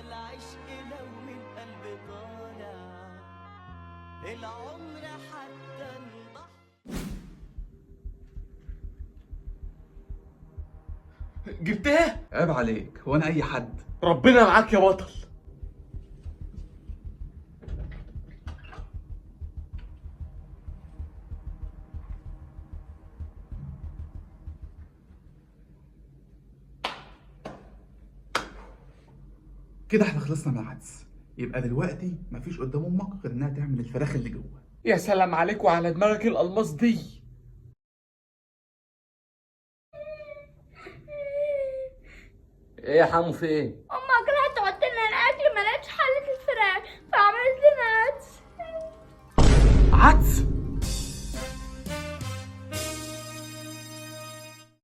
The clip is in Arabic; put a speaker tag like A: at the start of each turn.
A: العشق لو من قلب طالع العمر حتى نضحي.
B: جبتها؟
C: عيب عليك، هو انا اي حد؟
B: ربنا معاك يا بطل.
C: كده احنا خلصنا من العدس. يبقى دلوقتي مفيش قدام امك غير انها تعمل الفراخ اللي جوه.
B: يا سلام عليك وعلى دماغك الألماس دي.
D: ايه يا حمو في ايه؟
E: امك راحت تحط لنا الاكل ما لقتش حله الفراخ فعملت لنا عدس.
C: عدس؟